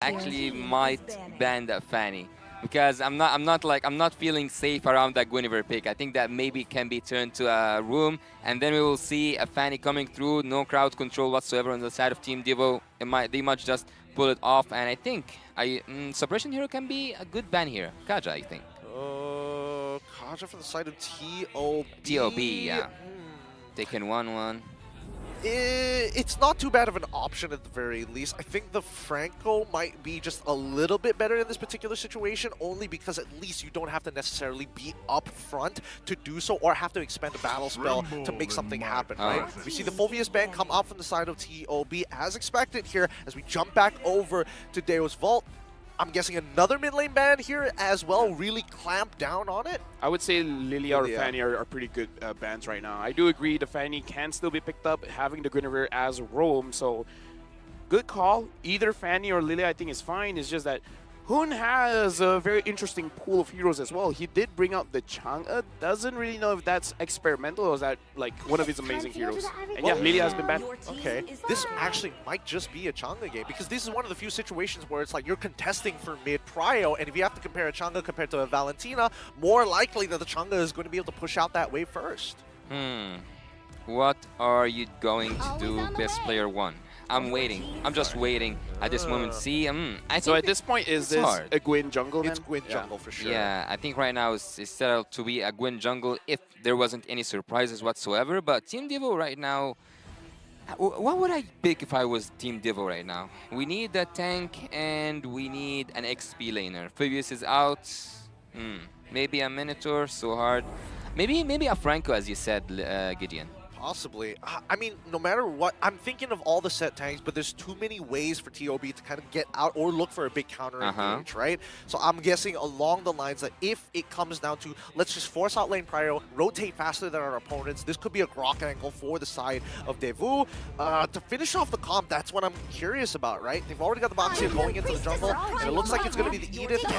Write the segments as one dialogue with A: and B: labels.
A: actually might ban that Fanny. Because I'm not feeling safe around that Guinevere pick. I think that maybe can be turned to a room, and then we will see a Fanny coming through, no crowd control whatsoever on the side of Team DEVU. They might just pull it off, and I think Suppression Hero can be a good ban here. Kaja, I think.
B: Kaja from the side of TOB.
A: TOB, yeah. Taking 1-1.
B: It's not too bad of an option at the very least. I think the Franco might be just a little bit better in this particular situation, only because at least you don't have to necessarily be up front to do so or have to expend a battle spell to make something happen, right? We see the Phobius ban come up from the side of TOB as expected here as we jump back over to Deus Vult. I'm guessing another mid lane ban here as well, really clamp down on it.
C: I would say Lilia or Fanny are pretty good bans right now. I do agree the Fanny can still be picked up, having the Guinevere as roam, so good call. Either Fanny or Lilia I think is fine. It's just that Hoon has a very interesting pool of heroes as well. He did bring out the Chang'e. Doesn't really know if that's experimental or is that like one of his amazing heroes. And yeah, Lilia has been banned.
B: Okay, this actually might just be a Chang'e game because this is one of the few situations where it's like you're contesting for mid prio, and if you have to compare a Chang'e compared to a Valentina, more likely that the Chang'e is going to be able to push out that wave first.
A: What are you going to do, best player 1? I'm waiting. I'm just waiting at this moment. See,
C: so at this point, is this
A: hard.
C: a Gwyn jungle then?
B: It's Gwyn jungle for sure.
A: Yeah, I think right now it's set out to be a Gwyn jungle if there wasn't any surprises whatsoever. But Team DEVU right now, what would I pick if I was Team DEVU right now? We need a tank and we need an XP laner. Phoebus is out. Maybe a Minotaur, so hard. Maybe a Franco, as you said, Gideon.
B: Possibly. I mean, no matter what, I'm thinking of all the set tanks, but there's too many ways for TOB to kind of get out or look for a big counter engage, right? So I'm guessing along the lines that if it comes down to, let's just force out lane prio, rotate faster than our opponents, this could be a grok angle for the side of DEVU. To finish off the comp, that's what I'm curious about, right? They've already got the box here going into the jungle, and it looks like it's going to be the Edith. And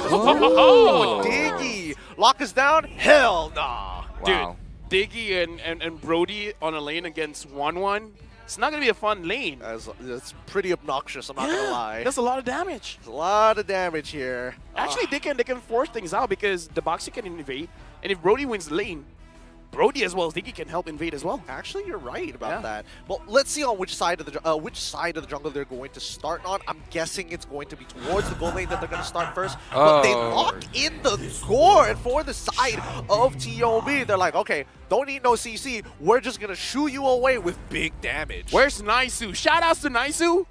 B: Diggy! Lock us down? Hell nah!
A: Wow.
C: Dude. Diggy and Brody on a lane against 1-1. It's not going to be a fun lane.
B: It's pretty obnoxious, I'm not going to lie.
C: That's a lot of damage.
B: There's a lot of damage here.
C: Actually, they can force things out because the Boxy can invade. And if Brody wins the lane, Brody as well as Diggy can help invade as well.
B: Actually, you're right about that. Well, let's see on which side of the jungle they're going to start on. I'm guessing it's going to be towards the gold lane that they're going to start first. But they lock in the gourd for the side of TOB. They're like, okay, don't need no CC. We're just going to shoo you away with big damage.
C: Where's Naisu? Shoutouts to Naisu.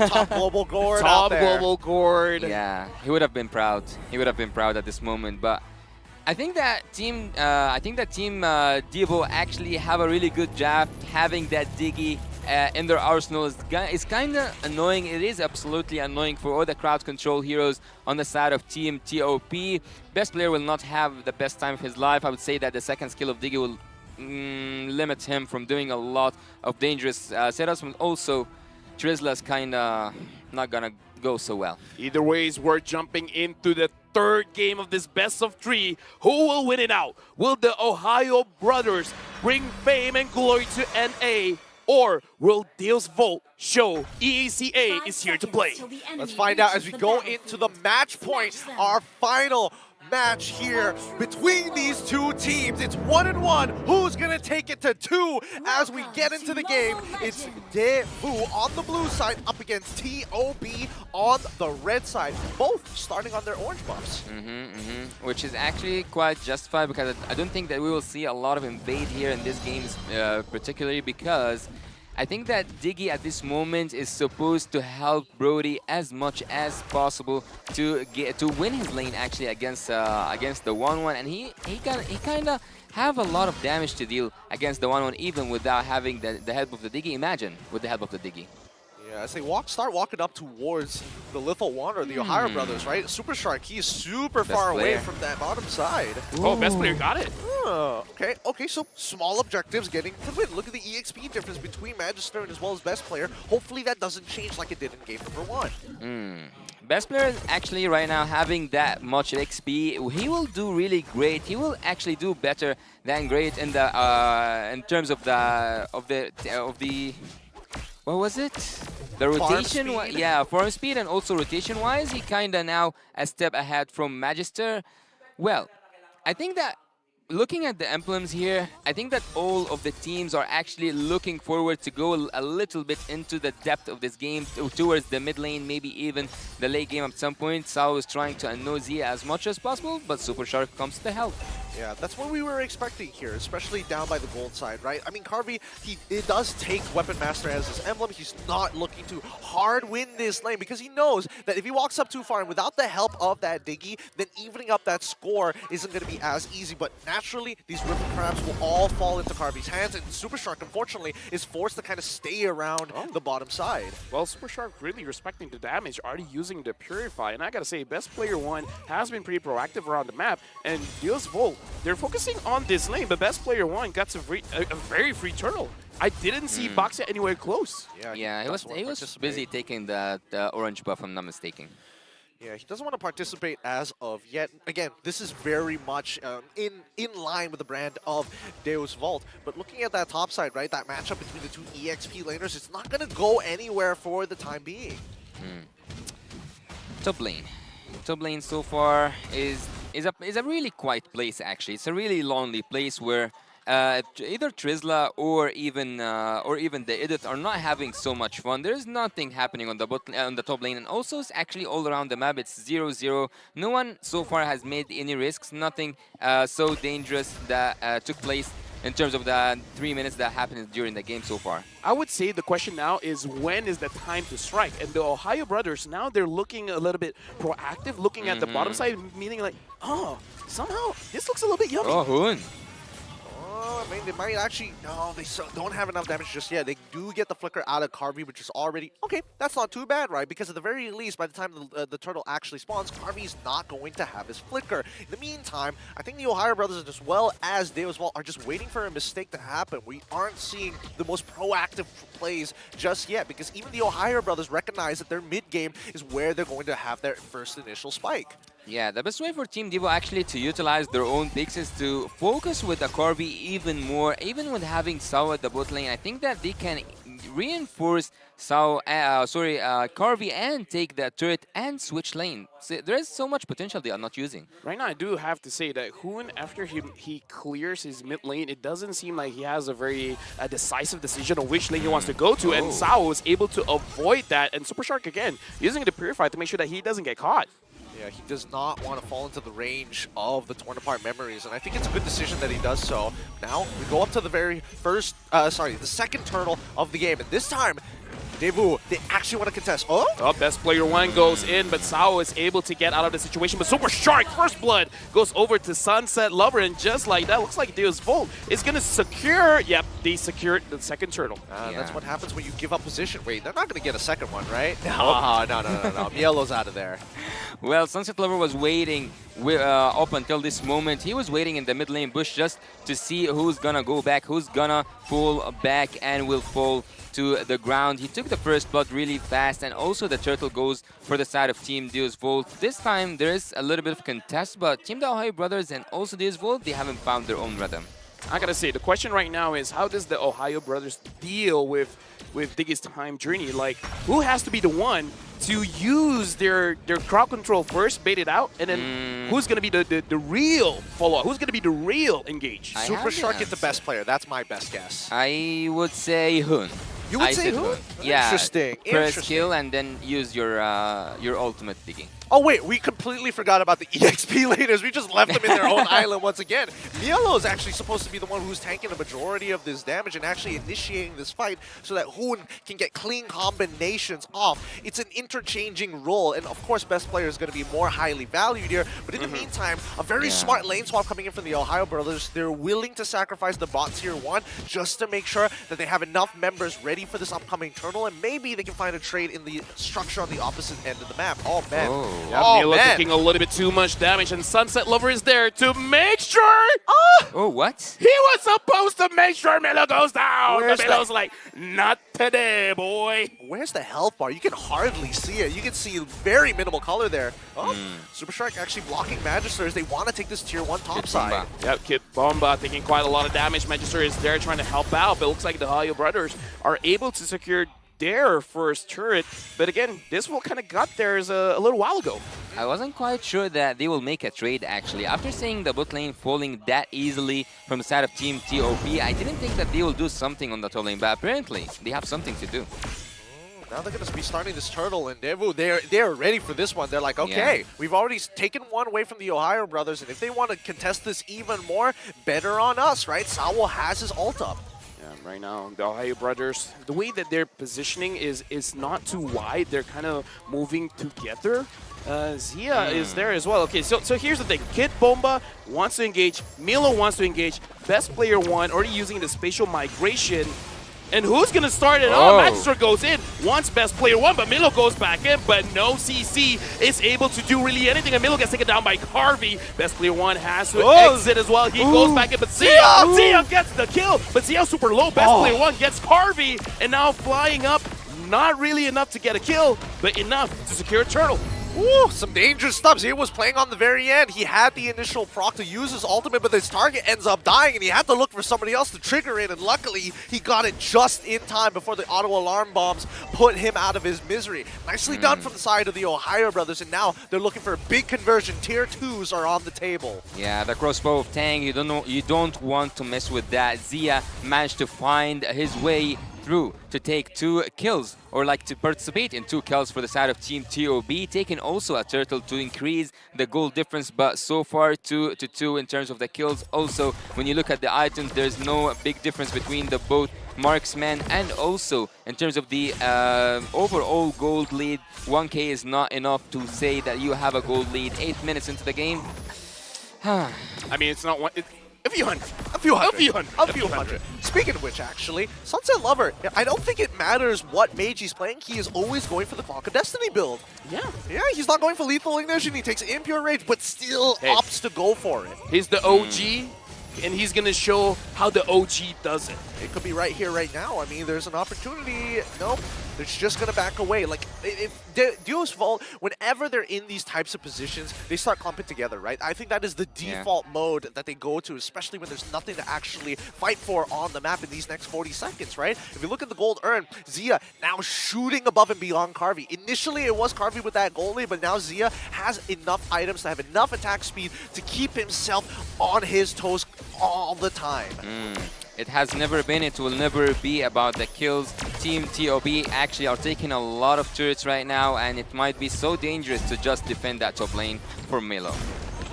B: Top global gourd
C: Top global gourd.
A: Yeah, he would have been proud. He would have been proud at this moment, but I think that Team DEVU actually have a really good job having that Diggy in their arsenal. It's kind of annoying. It is absolutely annoying for all the crowd control heroes on the side of Team TOP. Best player will not have the best time of his life. I would say that the second skill of Diggy will limit him from doing a lot of dangerous setups. And also, Trisla's kind of not gonna go so well.
C: Either ways, we're jumping into the third game of this best of 3. Who will win it out? Will the Ohio brothers bring fame and glory to NA? Or will Deus Vult show EACA is here to play?
B: Let's find out as we go into the match point. Our final match here between these two teams. It's 1-1. Who's gonna take it to 2 as we get into the game? It's DEVU on the blue side up against TOB on the red side, both starting on their orange buffs.
A: Which is actually quite justified because I don't think that we will see a lot of invade here in this game, particularly because I think that Diggy at this moment is supposed to help Brody as much as possible to win his lane actually against the 1-1, and he kind of have a lot of damage to deal against the 1-1 even without having the help of the Diggy. Imagine with the help of the Diggy.
B: Yeah, as they start walking up towards the Lethal Wanderer, the Ohio brothers, right? Super Shark, he's super far away from that bottom side.
C: Oh, best player got it.
B: Okay, so small objectives getting the win. Look at the EXP difference between Magister and as well as best player. Hopefully that doesn't change like it did in game number 1.
A: Best player actually right now having that much XP, he will do really great. He will actually do better than great in the in terms of the what was it? The rotation,
B: speed.
A: yeah, farm speed and also rotation-wise, he kind of now a step ahead from Magister. Well, I think that looking at the emblems here, I think that all of the teams are actually looking forward to go a little bit into the depth of this game towards the mid lane, maybe even the late game at some point. Sao is trying to annoy Zia as much as possible, but Super Shark comes to help.
B: Yeah, that's what we were expecting here, especially down by the gold side, right? I mean, Carvey, it does take Weapon Master as his emblem. He's not looking to hard win this lane because he knows that if he walks up too far and without the help of that Diggy, then evening up that score isn't going to be as easy. But naturally, these Ripping Crabs will all fall into Carvey's hands, and Super Shark, unfortunately, is forced to kind of stay around the bottom side.
C: Well, Super Shark really respecting the damage, already using the Purify. And I gotta say, Best Player 1 has been pretty proactive around the map, and Deus Vult, they're focusing on this lane, but Best Player 1 got a very free turtle. I didn't see Boxia anywhere close.
A: Yeah, he was busy taking the orange buff, if I'm not mistaken.
B: Yeah, he doesn't want to participate as of yet. Again, this is very much in line with the brand of Deus Vult. But looking at that top side, right, that matchup between the two EXP laners, it's not going to go anywhere for the time being.
A: Top lane. Top lane so far is a really quiet place, actually. It's a really lonely place where either Trizla or even the Edit are not having so much fun. There's nothing happening on the top lane, and also it's actually all around the map. It's 0-0. No one so far has made any risks. Nothing so dangerous that took place in terms of the 3 minutes that happened during the game so far.
C: I would say the question now is when is the time to strike? And the Ohio brothers, now they're looking a little bit proactive, looking at the bottom side, meaning like, oh, somehow this looks a little bit yummy.
A: Oh, Hoon.
B: I mean, they might actually... No, they don't have enough damage just yet. They do get the flicker out of Carvey, which is already... Okay, that's not too bad, right? Because at the very least, by the time the turtle actually spawns, Carvey's not going to have his flicker. In the meantime, I think the Ohio brothers, as well as Deus Vult, are just waiting for a mistake to happen. We aren't seeing the most proactive plays just yet, because even the Ohio brothers recognize that their mid-game is where they're going to have their first initial spike.
A: Yeah, the best way for Team DEVU actually to utilize their own picks is to focus with the Carvey even more, even with having Sao at the bot lane. I think that they can reinforce Carvey and take that turret and switch lane. So there is so much potential they are not using.
C: Right now, I do have to say that Hoon, after he clears his mid lane, it doesn't seem like he has a very decisive decision on which lane he wants to go to, and Sao was able to avoid that. And Super Shark, again, using the Purify to make sure that he doesn't get caught.
B: Yeah, he does not want to fall into the range of the torn apart memories, and I think it's a good decision that he does so. Now, we go up to the very first, the second turtle of the game, and this time, DEVU, they actually want to contest. Oh,
C: Best Player 1 goes in, but Sao is able to get out of the situation. But Super Shark, first blood, goes over to Sunset Lover, and just like that, looks like Deus Vult is going to secure. Yep, they secured the second turtle.
B: That's what happens when you give up position. Wait, they're not going to get a second one, right? No. Mielo's out of there.
A: Well, Sunset Lover was waiting up until this moment. He was waiting in the mid lane bush just to see who's gonna go back, who's gonna pull back and will fall to the ground. He took the first blood really fast, and also the turtle goes for the side of Team Deus Vult. This time there is a little bit of contest, but Team the Ohio brothers and also Deus Vult, they haven't found their own rhythm.
C: I gotta say, the question right now is how does the Ohio brothers deal with Diggy's time journey? Like, who has to be the one to use their crowd control first, bait it out, and then who's gonna be the real follow-up? Who's gonna be the real engage?
B: Super Shark is the best player. That's my best guess.
A: I would say Hoon.
B: You would say Hoon?
A: Yeah.
B: Interesting.
A: First kill and then use your ultimate digging.
B: Oh wait, we completely forgot about the EXP laners. We just left them in their own island once again. Mielo is actually supposed to be the one who's tanking the majority of this damage and actually initiating this fight so that Hoon can get clean combinations off. It's an interchanging role, and of course best player is going to be more highly valued here. But in the meantime, a very smart lane swap coming in from the Ohio brothers. They're willing to sacrifice the bot tier 1 just to make sure that they have enough members ready for this upcoming turtle, and maybe they can find a trade in the structure on the opposite end of the map. Oh man.
C: Yeah, Mielo taking a little bit too much damage, and Sunset Lover is there to make sure.
A: Oh, what?
C: He was supposed to make sure Mielo goes down.
B: Where's
C: But Mielo's like, not today, boy.
B: Where's the health bar? You can hardly see it. You can see very minimal color there. Oh, Super Shark actually blocking Magisters. They want to take this tier 1 top side.
C: Yep, Kid Bomba taking quite a lot of damage. Magister is there trying to help out, but it looks like the Ohio brothers are able to secure their first turret. But again, this will kind of got theirs a little while ago.
A: I wasn't quite sure that they will make a trade, actually. After seeing the bot lane falling that easily from the side of Team TOB, I didn't think that they will do something on the top lane, but apparently they have something to do.
B: Now they're going to be starting this turtle, and DEVU, they're ready for this one. They're like, okay, we've already taken one away from the Ohio brothers, and if they want to contest this even more, better on us, right? Sawo has his ult up.
C: Yeah, right now, the Ohio brothers, the way that they're positioning is not too wide. They're kind of moving together. Zia is there as well. Okay, so here's the thing. Kid Bomba wants to engage. Milo wants to engage. Best player one already using the spatial migration. And who's going to start it off? Magister goes in, wants best player one, but Milo goes back in, but no CC is able to do really anything, and Milo gets taken down by Carvey. Best player one has to exit as well. He goes back in, but Zia gets the kill, but Zia's super low. Best player one gets Carvey, and now flying up, not really enough to get a kill, but enough to secure a turtle.
B: Ooh, some dangerous stuff. Zia was playing on the very end. He had the initial proc to use his ultimate, but his target ends up dying, and he had to look for somebody else to trigger it, and luckily, he got it just in time before the auto alarm bombs put him out of his misery. Nicely done from the side of the Ohio brothers, and now they're looking for a big conversion. Tier 2s are on the table.
A: Yeah, the crossbow of Tang, you don't want to mess with that. Zia managed to find his way through to take 2 kills, or like to participate in 2 kills for the side of Team TOB, taking also a turtle to increase the goal difference, but so far 2-2 in terms of the kills. Also, when you look at the items, there's no big difference between the both marksman, and also in terms of the overall gold lead, 1k is not enough to say that you have a gold lead 8 minutes into the game.
C: I mean, it's not one. A few hundred.
B: A few hundred. Speaking of which, actually, Sunset Lover, I don't think it matters what mage he's playing. He is always going for the Clock of Destiny build. Yeah, he's not going for Lethal Ignition. He takes Impure Rage, but still opts to go for it.
C: He's the OG, and he's going to show how the OG does it.
B: It could be right here, right now. I mean, there's an opportunity. Nope. It's just going to back away. Like, if Deus Vult, whenever they're in these types of positions, they start clumping together, right? I think that is the default mode that they go to, especially when there's nothing to actually fight for on the map in these next 40 seconds, right? If you look at the gold earned, Zia now shooting above and beyond Carvey. Initially, it was Carvey with that gold lead, but now Zia has enough items to have enough attack speed to keep himself on his toes all the time.
A: It has never been, it will never be about the kills. Team TOB actually are taking a lot of turrets right now, and it might be so dangerous to just defend that top lane for Milo.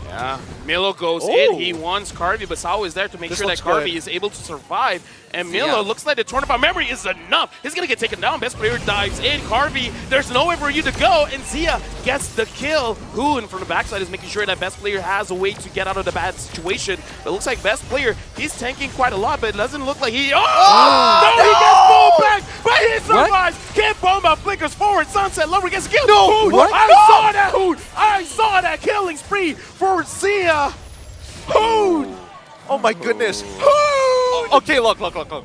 C: Yeah, Milo goes in, he wants Carvey, but Sao is there to make sure that Carvey is able to survive. And Milo looks like the Tournament Memory is enough. He's going to get taken down. Best player dives in. Carvey, there's nowhere for you to go. And Zia gets the kill. Who, from the backside, is making sure that best player has a way to get out of the bad situation. But it looks like best player, he's tanking quite a lot, but it doesn't look like he... No, he gets pulled back, but he survives. Kid Bomba flickers forward. Sunset Lover gets a kill.
B: No, what?
C: I saw that, Hood. I saw that killing spree for Zia. Hood.
B: Oh my goodness. Okay, look.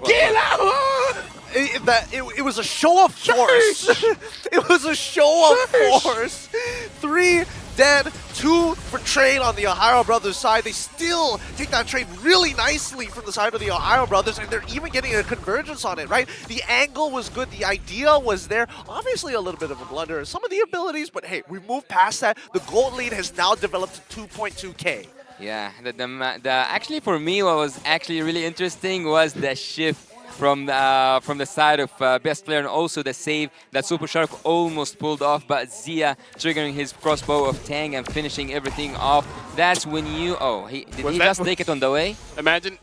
C: Get out!
B: It was a show of force. It was a show of force. 3 dead, 2 for trade on the Ohio brothers side. They still take that trade really nicely from the side of the Ohio brothers, and they're even getting a convergence on it, right? The angle was good. The idea was there. Obviously a little bit of a blunder in some of the abilities, but hey, we moved past that. The gold lead has now developed to 2.2k.
A: Yeah, actually for me what was actually really interesting was the shift from the side of best player, and also the save that Super Shark almost pulled off, but Zia triggering his crossbow of Tang and finishing everything off. That's when you... did he just take it on the way?
C: Imagine...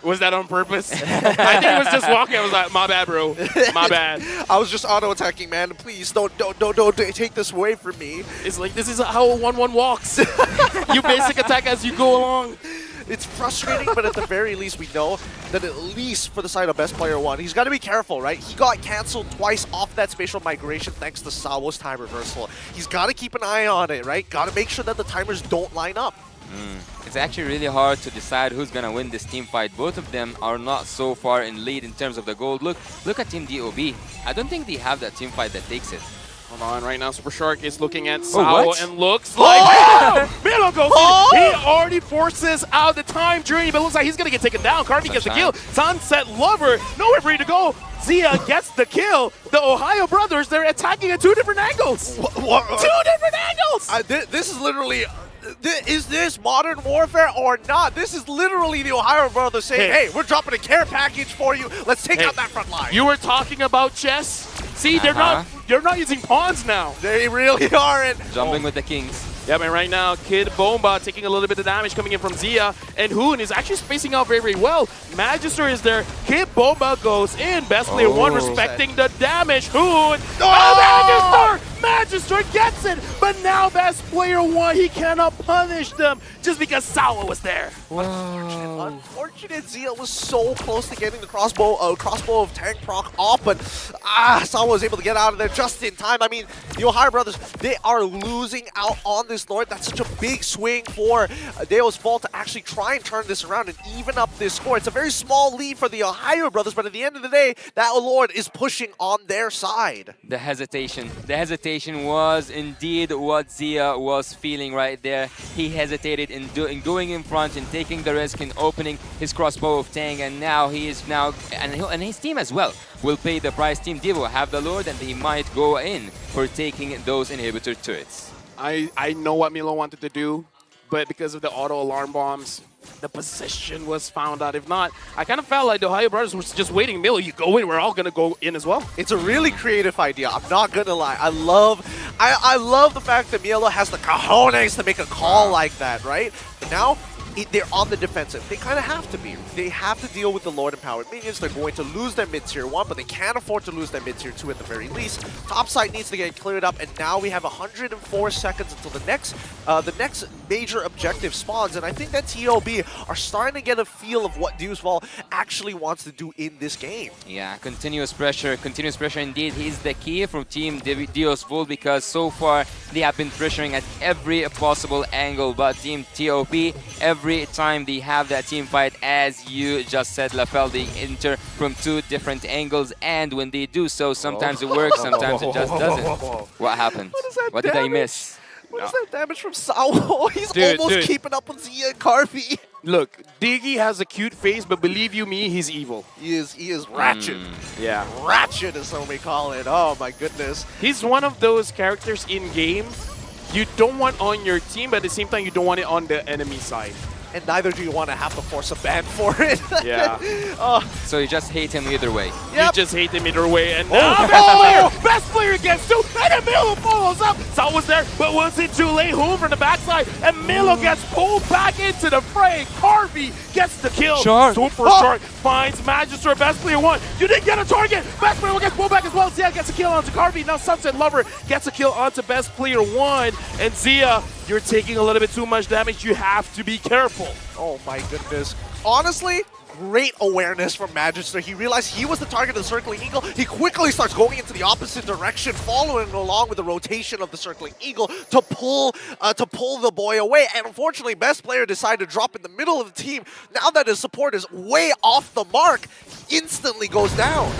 C: Was that on purpose? I think he was just walking. I was like, my bad, bro. My bad.
B: I was just auto-attacking, man. Please, don't take this away from me.
C: It's like, this is how a 1-1 walks. You basic attack as you go along.
B: It's frustrating, but at the very least, we know that at least for the side of best player one, he's got to be careful, right? He got canceled twice off that spatial migration thanks to Sawo's time reversal. He's got to keep an eye on it, right? Got to make sure that the timers don't line up.
A: It's actually really hard to decide who's gonna win this team fight. Both of them are not so far in lead in terms of the gold. Look at Team DOB. I don't think they have that team fight that takes it.
C: Hold on, right now Super Shark is looking at Sao and looks like Milo goes in. He already forces out the time journey, but it looks like he's gonna get taken down. Carvey gets the kill. Sunset Lover, nowhere for you to go. Zia gets the kill. The Ohio brothers, they're attacking at 2 different angles. 2 different angles!
B: This is literally... Is this modern warfare or not? This is literally the Ohio brothers saying, hey, we're dropping a care package for you. Let's take out that front line.
C: You were talking about chess? See, they're not using pawns now.
B: They really aren't.
A: Jumping with the kings.
C: Yeah, man, right now, Kid Bomba taking a little bit of damage coming in from Zia, and Hoon is actually spacing out very, very well. Magister is there. Kid Bomba goes in. Best player 1 respecting the damage. Hoon. Magister! Magister gets it, but now best player 1, he cannot punish them just because Sawa was there.
B: Unfortunate. Zia was so close to getting the crossbow of tank proc off, but Sawa was able to get out of there just in time. I mean, the Ohio brothers, they are losing out on this Lord. That's such a big swing for Deus Vult to actually try and turn this around and even up this score. It's a very small lead for the Ohio brothers, but at the end of the day, that Lord is pushing on their side.
A: The hesitation was indeed what Zia was feeling right there. He hesitated in going in front and taking the risk in opening his crossbow of Tang, and now he is and his team as well will pay the price. Team DEVU have the Lord, and they might go in for taking those inhibitor turrets.
C: I know what Milo wanted to do, but because of the auto alarm bombs, the position was found out. If not, I kind of felt like the Ohio brothers was just waiting. Milo, you go in, we're all going to go in as well.
B: It's a really creative idea. I'm not going to lie. I love the fact that Milo has the cojones to make a call like that, right? But now, they're on the defensive. They kind of have to be. They have to deal with the Lord Empowered Minions. They're going to lose their mid-tier 1, but they can't afford to lose their mid-tier 2 at the very least. Top side needs to get cleared up, and now we have 104 seconds until the next major objective spawns, and I think that TOB are starting to get a feel of what Deus Vult actually wants to do in this game.
A: Yeah, continuous pressure indeed. He's the key from Team Deus Vult, because so far they have been pressuring at every possible angle, but Team TOB, every time they have that team fight, as you just said, Lafel, they enter from 2 different angles, and when they do so, sometimes it works, sometimes it just doesn't. What happened? What did I miss?
B: What is that damage from Sao? He's almost keeping up with Zia and Carvey.
C: Look, Diggy has a cute face, but believe you me, he's evil.
B: He is ratchet.
C: Yeah.
B: Ratchet is what we call it. Oh my goodness.
C: He's one of those characters in game you don't want on your team, but at the same time you don't want it on the enemy side.
B: And neither do you want to have to force a ban for it.
C: Yeah.
A: So you just hate him either way.
C: Yep. You just hate him either way. And now best player gets 2, and then Milo follows up. Sal was there, but was it too late? Home from the backside, and Milo gets pulled back into the fray. Carvey gets the kill. Super Shark finds Magister, best player 1. You didn't get a target. Best player 1 gets pulled back as well. Zia gets a kill onto Carvey. Now Sunset Lover gets a kill onto best player 1. And Zia, you're taking a little bit too much damage. You have to be careful.
B: Oh my goodness. Honestly, great awareness from Magister. He realized he was the target of the Circling Eagle. He quickly starts going into the opposite direction, following along with the rotation of the Circling Eagle to pull the boy away. And unfortunately, best player decided to drop in the middle of the team. Now that his support is way off the mark, instantly goes down.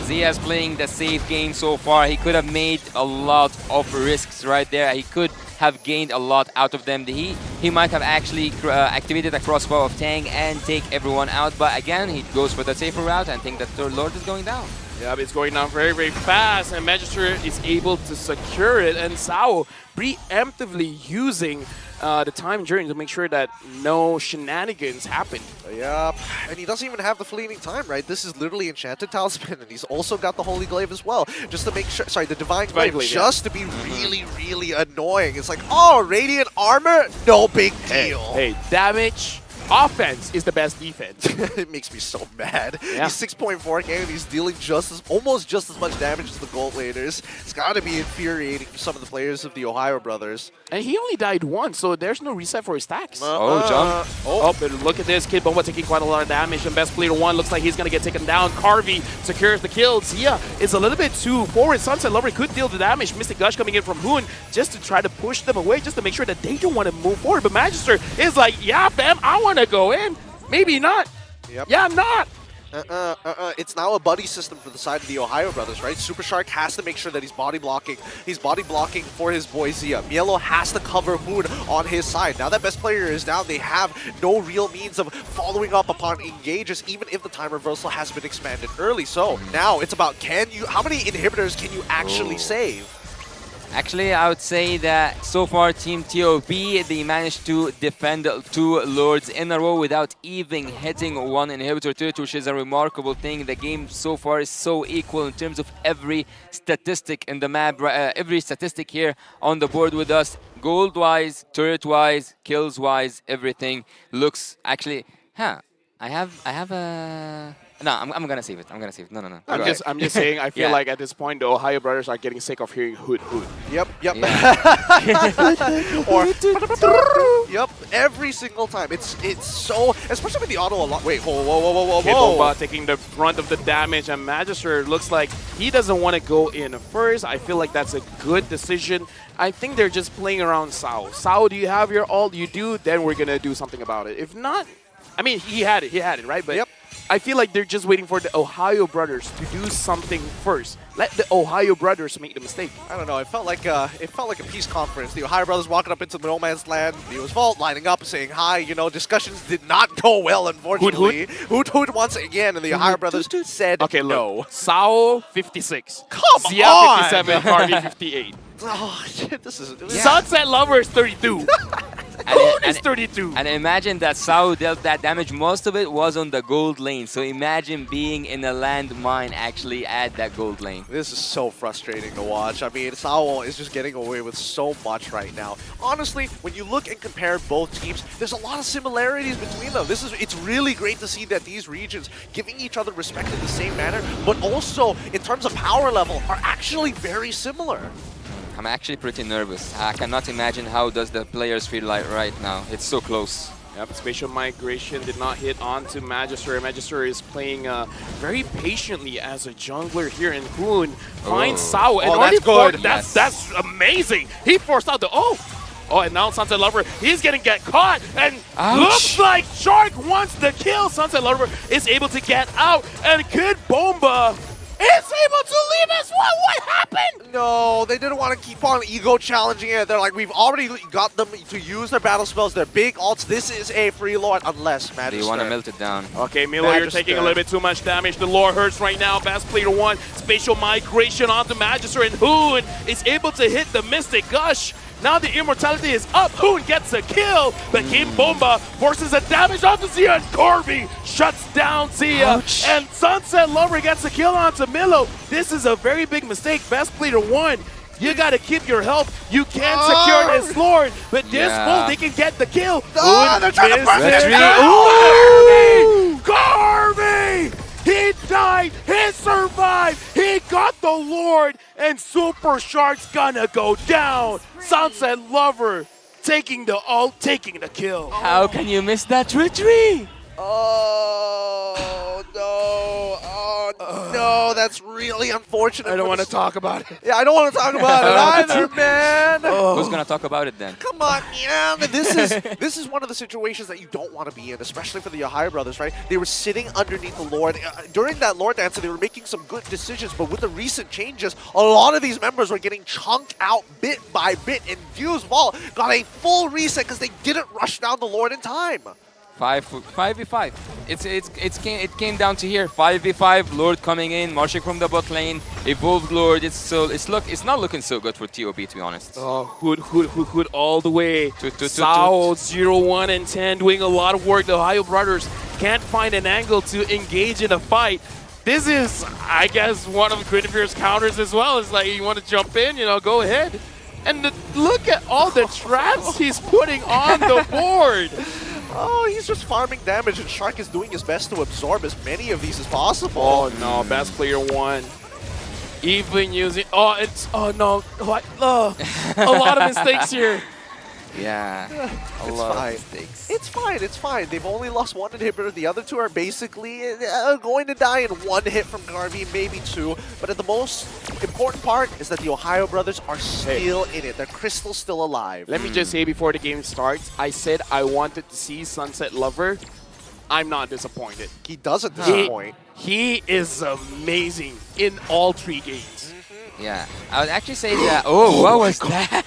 A: Zia's playing the safe game so far. He could have made a lot of risks right there. He could have gained a lot out of them. He might have actually activated a crossbow of Tang and take everyone out, but again, he goes for the safer route and think that the Lord is going down.
C: Yeah, but it's going down very, very fast, and Magister is able to secure it, and Sao preemptively using the time journey to make sure that no shenanigans happen.
B: Yep, and he doesn't even have the fleeting time, right? This is literally Enchanted Talisman, and he's also got the Holy Glaive as well, just to make sure, sorry, the Divine Glaive, just to be really, really annoying. It's like, oh, Radiant Armor? No big deal.
C: Hey, damage. Offense is the best defense.
B: It makes me so mad.
C: Yeah.
B: He's 6.4k and he's dealing almost just as much damage as the gold laners. It's got to be infuriating for some of the players of the Ohio brothers.
C: And he only died once, so there's no reset for his stacks.
A: Jump.
C: But look at this. Kid Bomba taking quite a lot of damage, and best player 1 looks like he's going to get taken down. Carvey secures the kill. Zia is a little bit too forward. Sunset Lover could deal the damage. Mystic Gush coming in from Hoon just to try to push them away, just to make sure that they don't want to move forward. But Magister is like, yeah, fam, I want to go in. Maybe not.
B: Yep.
C: Yeah, I'm not.
B: It's now a buddy system for the side of the Ohio brothers, right? Super Shark has to make sure that he's body blocking. He's body blocking for his boy Zia. Mielo has to cover Hoon on his side. Now that best player is down, they have no real means of following up upon engages, even if the time reversal has been expanded early. So now it's about how many inhibitors can you actually save?
A: Actually, I would say that so far Team TOB, they managed to defend 2 Lords in a row without even hitting 1 inhibitor to it, which is a remarkable thing. The game so far is so equal in terms of every statistic in the map, every statistic here on the board with us. Gold-wise, turret-wise, kills-wise, everything looks actually... I have a... No, I'm gonna save it. I'm gonna save it. No.
C: I'm just saying. I feel like at this point, the Ohio brothers are getting sick of hearing hoot hoot.
B: Yep.
A: Yeah.
B: Or yep. Every single time. It's so, especially with the auto a lot. Wait, whoa.
C: Bomba taking the brunt of the damage, and Magister looks like he doesn't want to go in first. I feel like that's a good decision. I think they're just playing around Sao. Sao, do you have your ult? You do. Then we're gonna do something about it. If not, I mean, he had it, right? But
B: yep.
C: I feel like they're just waiting for the Ohio brothers to do something first. Let the Ohio brothers make the mistake.
B: I don't know. It felt like a peace conference. The Ohio brothers walking up into the no man's land. Deus Vult lining up, saying hi. You know, discussions did not go well, unfortunately. Hoot once again, and the Ohio brothers said
C: okay,
B: no.
C: Look, Sao 56.
B: Come
C: Zia
B: on.
C: 57. Harvey 58.
B: Oh shit! This is
C: Sunset Lover is 32. Hoon is 32.
A: And imagine that Sao dealt that damage. Most of it was on the gold lane. So imagine being in a landmine actually at that gold lane.
B: This is so frustrating to watch. I mean, Sao is just getting away with so much right now. Honestly, when you look and compare both teams, there's a lot of similarities between them. It's really great to see that these regions giving each other respect in the same manner, but also in terms of power level are actually very similar.
A: I'm actually pretty nervous. I cannot imagine how does the players feel like right now. It's so close.
C: Yep, Spatial Migration did not hit onto Magister. Magister is playing very patiently as a jungler here, in Hoon finds Sao. And
B: that's good.
C: That's amazing. He forced out the and now Sunset Lover, he's gonna get caught, and looks like Shark wants the kill. Sunset Lover is able to get out, and Kid Bomba is able to leave as well. What happened?
B: No, they didn't want to keep on ego challenging it. They're like, we've already got them to use their battle spells, their big ults. This is a free lord, unless Magister.
A: They want to melt it down.
C: Okay, Milo, you're taking a little bit too much damage. The lore hurts right now. Best player 1, Spatial Migration onto Magister, and Hoon is able to hit the Mystic Gush. Now the immortality is up. Hoon gets a kill, but King Bomba forces a damage onto Zia, and Corby shuts down Zia.
A: Ouch.
C: And Sunset Lover gets a kill onto Milo. This is a very big mistake. Best player 1, you gotta keep your health. You can't secure this Lord, but this Vult, they can get the kill.
B: They're trying to burn
C: it. Corby! He died, he survived, he got the Lord, and Super Shark's gonna go down. Sunset Lover taking the ult, taking the kill.
A: How can you miss that treachery?
B: Oh, no. Oh, no. That's really unfortunate.
C: I don't want to talk about it.
B: Yeah, I don't want to talk about it either, man.
A: Who's going to talk about it then?
B: Come on, man. This is one of the situations that you don't want to be in, especially for the Ohio brothers, right? They were sitting underneath the Lord. During that Lord dance, they were making some good decisions, but with the recent changes, a lot of these members were getting chunked out bit by bit, and Deus Vult got a full reset because they didn't rush down the Lord in time.
A: 5v5. It came down to here. 5v5. Lord coming in, marching from the bot lane. Evolved Lord. It's not looking so good for TOB, to be honest.
C: Oh, Hood all the way. Sao 0-1 and 10 doing a lot of work. The Ohio brothers can't find an angle to engage in a fight. This is, I guess, one of Guinevere's counters as well. It's like, you want to jump in, go ahead. And look at all the traps he's putting on the board.
B: Oh, he's just farming damage, and Shark is doing his best to absorb as many of these as possible.
C: Oh no, best player 1. Even using, a lot of mistakes here.
A: Yeah, a lot of mistakes.
B: It's fine. They've only lost 1 inhibitor. The other 2 are basically going to die in 1 hit from Garvey, maybe 2. But the most important part is that the Ohio brothers are still in it. Their Crystal's still alive.
C: Let me just say before the game starts, I said I wanted to see Sunset Lover I'm not disappointed.
B: He doesn't disappoint.
C: He is amazing in all 3 games.
A: Yeah, I would actually say that. Oh, what was that?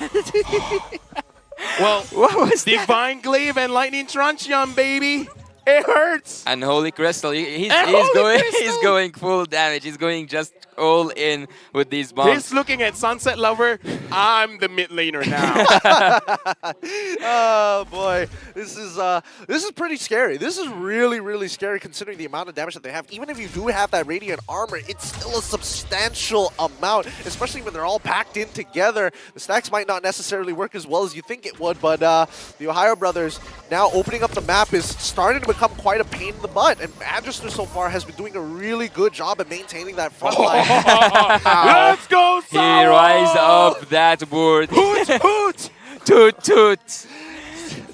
C: Well,
A: What was that?
C: Divine Glaive and Lightning Truncheon, baby. It hurts.
A: And Holy Crystal, he's
C: Holy
A: going
C: Crystal!
A: he's going full damage. He's going just all in with these bombs.
C: He's looking at Sunset Lover. I'm the mid laner now.
B: Oh boy, this is pretty scary. This is really scary considering the amount of damage that they have. Even if you do have that radiant armor, it's still a substantial amount, especially when they're all packed in together. The stacks might not necessarily work as well as you think it would, but the Ohio brothers now opening up the map is starting to become quite a pain in the butt, and Magister so far has been doing a really good job at maintaining that front line.
C: Let's go,
A: He rise up that board.
C: Hoot, hoot.
A: Toot toot.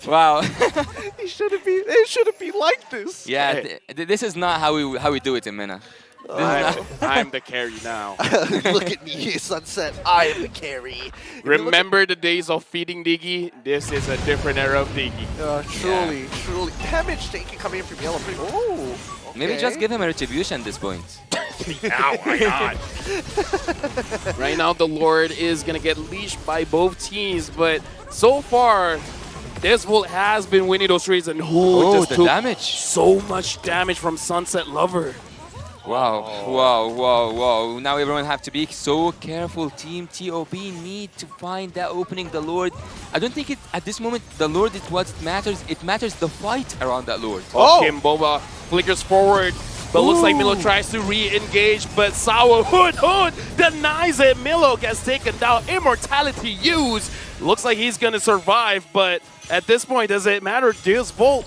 A: Wow.
B: It shouldn't be like this.
A: Yeah, this is not how we do it in MENA.
C: I'm the carry now.
B: Look at me, Sunset. I am the carry.
C: Remember the days of feeding Diggy? This is a different era of Diggy.
B: Truly. Damage taken coming in from Yellow. Oh, okay.
A: Maybe just give him a retribution at this point.
C: Oh my god. Right now, the Lord is going to get leashed by both teams, but so far, DEVU has been winning those trades, and just
A: the
C: took
A: damage.
C: so much damage from Sunset Lover.
A: Wow. Now everyone have to be so careful. Team TOB need to find that opening. The Lord, I don't think at this moment the Lord is what matters. It matters the fight around that Lord.
C: Kim Boba flickers forward, but looks like Milo tries to re-engage, but Sawa Hood denies it. Milo gets taken down. Immortality used. Looks like he's gonna survive, but at this point, does it matter? Deus Vult,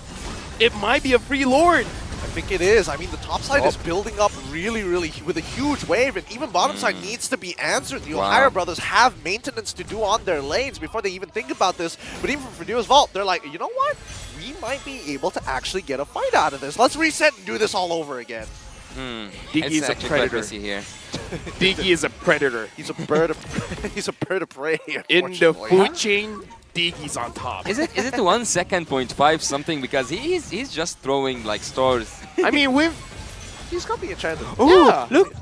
C: it might be a free Lord.
B: I think it is. I mean, the top side is building up really with a huge wave, and even bottom side needs to be answered. The Ohio brothers have maintenance to do on their lanes before they even think about this. But even for Deus Vult, they're like, you know what? We might be able to actually get a fight out of this. Let's reset and do this all over again.
C: Diggy is a predator.
A: Here.
C: Diggy is a predator.
B: He's a bird of he's a bird of prey.
C: In the food chain, Diggy's on top.
A: Is it 1 second 0.5 something? Because he's just throwing like stars.
C: I mean,
B: he's got the enchanted.
C: Yeah, look.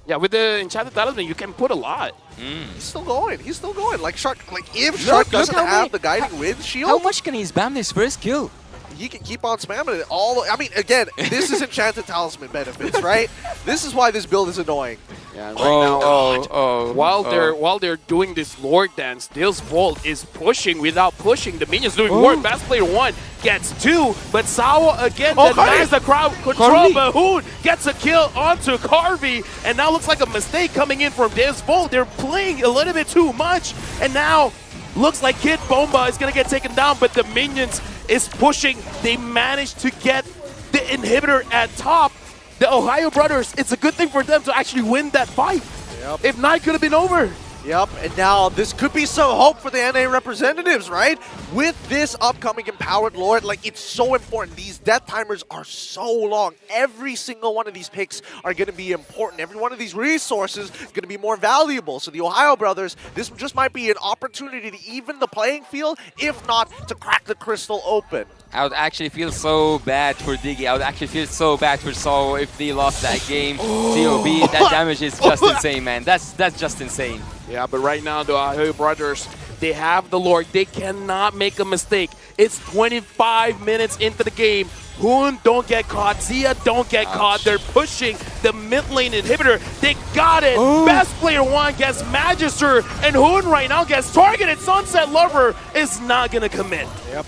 C: Yeah, with the enchanted talisman, you can put a lot.
B: He's still going. He's still going. Like Shark. Like if Shark doesn't have the guiding wind shield,
A: how much can he spam this first kill?
B: He can keep on spamming it all. I mean, again, this is enchanted talisman benefits, right? This is why this build is annoying.
C: Yeah, right now, while they're doing this Lord dance, Deus Vult is pushing without pushing. The minions doing work. Best player 1 gets 2, but Sawa again denies the crowd control. Bahoon gets a kill onto Carvey, and now looks like a mistake coming in from Deus Vult. They're playing a little bit too much, and now looks like Kid Bomba is gonna get taken down, but the minions is pushing. They managed to get the inhibitor at top. The Ohio brothers, it's a good thing for them to actually win that fight.
B: Yep.
C: If not, it could have been over.
B: Yep, and now this could be some hope for the NA representatives, right? With this upcoming Empowered Lord, like, it's so important. These death timers are so long. Every single one of these picks are going to be important. Every one of these resources is going to be more valuable. So the Ohio brothers, this just might be an opportunity to even the playing field, if not to crack the crystal open.
A: I would actually feel so bad for Diggy. I would actually feel so bad for Saul if they lost that game. TOB, that damage is just insane, man. That's just insane.
C: Yeah, but right now, the Ohio brothers, they have the Lord. They cannot make a mistake. It's 25 minutes into the game. Hoon don't get caught. Zia don't get caught. They're pushing the mid lane inhibitor. They got it. Best player 1 gets Magister, and Hoon right now gets targeted. Sunset Lover is not going to commit.
B: Yep.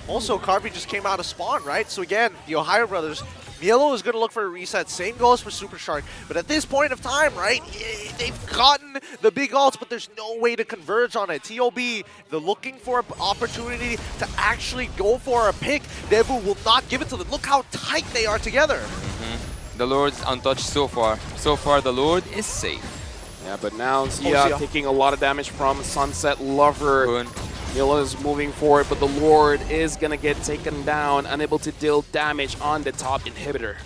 B: Also, Carvey just came out of spawn, right? So again, the Ohio brothers, Mielo is going to look for a reset. Same goes for Super Shark. But at this point of time, right, they've gotten the big ults, but there's no way to converge on it. TOB, they're looking for an opportunity to actually go for a pick. DEVU will not give it to them. Look how tight they are together.
A: The Lord's untouched so far. So far, the Lord is safe.
C: Yeah, but now Zia taking a lot of damage from Sunset Lover. Milo is moving forward, but the Lord is going to get taken down, unable to deal damage on the top inhibitor.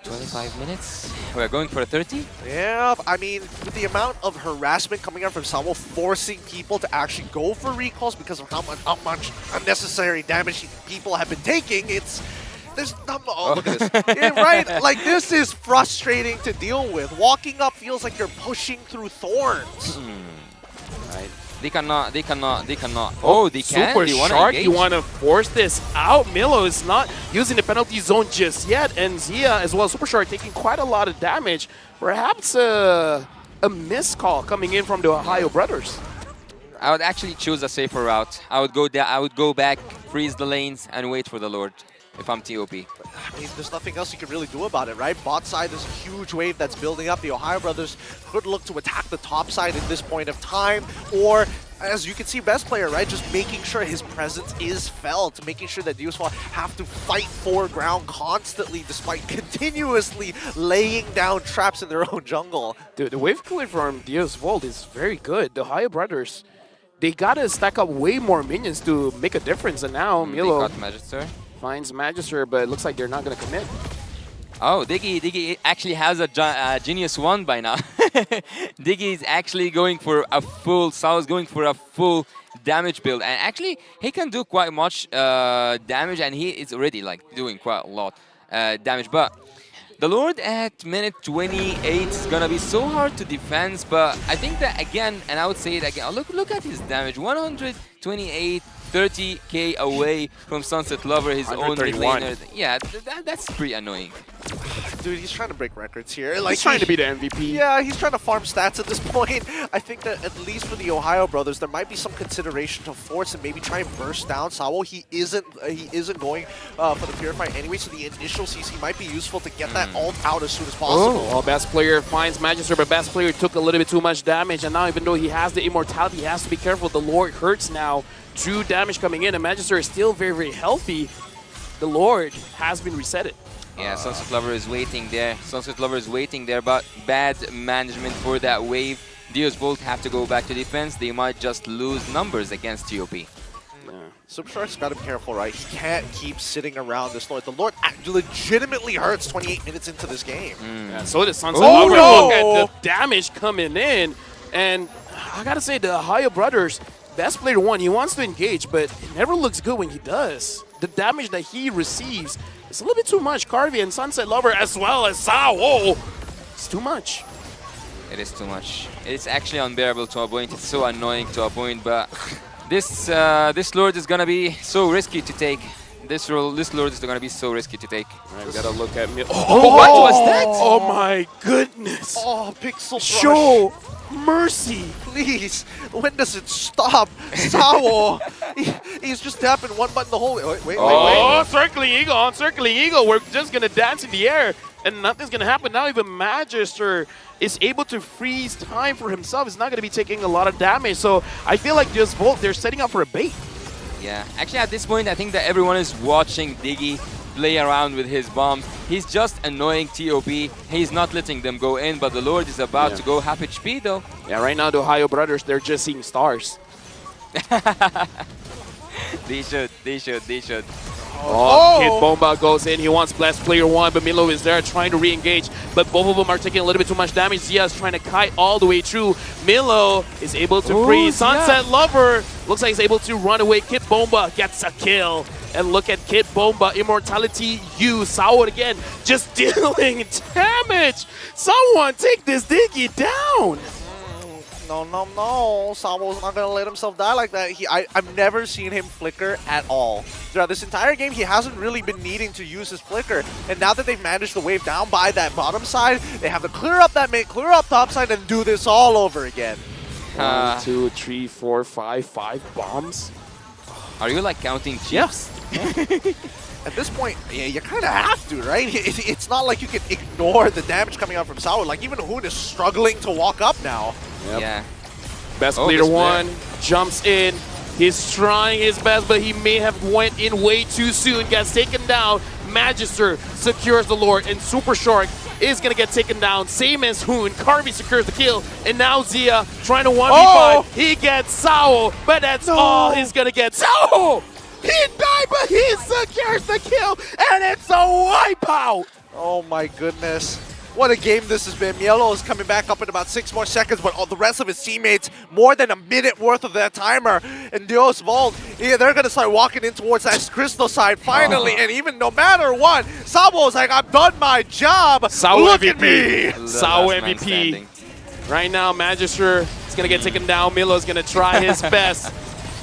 A: 25 minutes. We're going for a 30?
B: Yeah, I mean, with the amount of harassment coming out from Sawo, forcing people to actually go for recalls because of how much unnecessary damage people have been taking, there's not. Oh, look at this. Yeah, right? Like, this is frustrating to deal with. Walking up feels like you're pushing through thorns.
A: Right. They cannot. Oh, they can.
C: Super
A: They wanna
C: Shark,
A: engage.
C: you want to force this out. Milo is not using the penalty zone just yet, and Zia as well, Super Shark taking quite a lot of damage. Perhaps a missed call coming in from the Ohio brothers.
A: I would actually choose a safer route. I would go back, freeze the lanes, and wait for the Lord if I'm TOB.
B: I mean, there's nothing else you can really do about it, right? Bot side, there's a huge wave that's building up. The Ohio brothers could look to attack the top side at this point of time, or as you can see, best player, right? Just making sure his presence is felt, making sure that Deus have to fight for ground constantly despite continuously laying down traps in their own jungle.
C: Dude, the wave clear from Deus Vult is very good. The Ohio brothers, they gotta stack up way more minions to make a difference, and now Milo
A: They got Magister.
C: finds Magister, but it looks like they're not gonna commit.
A: Oh, Diggy actually has a Genius 1 by now. Diggy is actually going for a full, Sao's going for a full damage build. And actually, he can do quite much damage, and he is already like doing quite a lot damage. But the Lord at minute 28 is gonna be so hard to defend. But I think that again, and I would say it again, look at his damage, 128. 30k away from Sunset Lover, his own mid
C: 131.
A: laner. Yeah, that's pretty annoying.
B: Dude, he's trying to break records here. Like,
C: He's trying to be the MVP.
B: Yeah, he's trying to farm stats at this point. I think that at least for the Ohio brothers, there might be some consideration to force and maybe try and burst down Sawo. He isn't going for the Purify anyway, so the initial CC might be useful to get that ult out as soon as possible.
C: Well, best player finds Magister, but best player took a little bit too much damage, and now even though he has the immortality, he has to be careful. The Lord hurts now. True damage coming in, and Magister is still very, very healthy. The Lord has been resetted.
A: Yeah, Sunset Lover is waiting there. Sunset Lover is waiting there, but bad management for that wave. Deus Vult have to go back to defense. They might just lose numbers against TOB.
C: Yeah.
B: Super Shark's got to be careful, right? He can't keep sitting around this Lord. The Lord legitimately hurts 28 minutes into this game.
C: Yeah, so does Sunset
B: Oh,
C: Lover.
B: no!
C: Look at the damage coming in, and I gotta say, the Ohio brothers, best player one, he wants to engage, but it never looks good when he does. The damage that he receives is a little bit too much. Carvey and Sunset Lover as well as Sao. It's too much.
A: It is too much. It's actually unbearable to a point. It's so annoying to a point, but this Lord is gonna be so risky to take. This Lord is gonna be so risky to take.
C: All right, we gotta look at me.
A: Oh, what was that?
C: Oh my goodness.
B: Oh, Pixel Brush.
C: Show mercy.
B: Please, when does it stop? Sawo, he's just tapping one button the whole way. Wait.
C: Oh, circling eagle. We're just gonna dance in the air, and nothing's gonna happen. Now even Magister is able to freeze time for himself. He's not gonna be taking a lot of damage. So I feel like just Vult, they're setting up for a bait.
A: Yeah, actually at this point, I think that everyone is watching Diggy play around with his bombs. He's just annoying TOB. He's not letting them go in, but the Lord is about to go half HP though.
C: Yeah, right now the Ohio brothers, they're just seeing stars.
A: They should.
C: Oh, Kid Bomba goes in. He wants Blast Player 1, but Milo is there trying to re-engage. But both of them are taking a little bit too much damage. Zia is trying to kite all the way through. Milo is able to freeze. Sunset Lover looks like he's able to run away. Kid Bomba gets a kill. And look at Kid Bomba, Immortality U, Sao again, just dealing damage. Someone take this Diggy down.
B: No. Samo's not going to let himself die like that. I've never seen him flicker at all. Throughout this entire game, he hasn't really been needing to use his flicker. And now that they've managed to wave down by that bottom side, they have to clear up that mid, clear up top side, and do this all over again.
C: 1, 2, 3, 4, 5 bombs.
A: Are you like counting chips?
B: At this point, yeah, you kind of have to, right? It's not like you can ignore the damage coming out from Sao. Like, even Hoon is struggling to walk up now.
C: Yep.
A: Yeah.
C: Best player one jumps in. He's trying his best, but he may have went in way too soon. Gets taken down. Magister secures the Lord, and Super Shark is going to get taken down. Same as Hoon. Carvey secures the kill, and now Zia trying to 1v5. He gets Sao, but that's all he's going to get. Sao! He died, but he secures the kill, and it's a wipeout!
B: Oh my goodness. What a game this has been. Mielo is coming back up in about 6 more seconds, but all the rest of his teammates, more than a minute worth of their timer. And Deus, Vult, yeah, they're going to start walking in towards that crystal side finally. And even no matter what, Sabo's like, I've done my job.
C: Sao
B: Look
C: MVP.
B: at me.
C: Sao MVP. Right now, Magister is going to get taken down. Milo's going to try his best.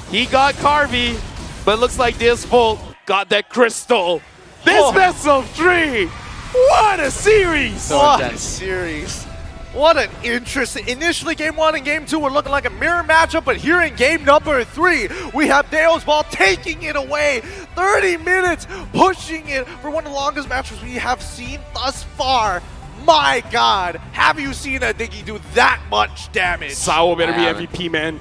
C: He got Carvey, but it looks like this Vult got that crystal. This best of 3. What a series!
B: What a series. What an interesting. Initially, game 1 and game 2 were looking like a mirror matchup, but here in game number 3, we have Deus Ball taking it away. 30 minutes, pushing it for one of the longest matches we have seen thus far. My God, have you seen a Diggy do that much damage?
C: Sao better be MVP, man.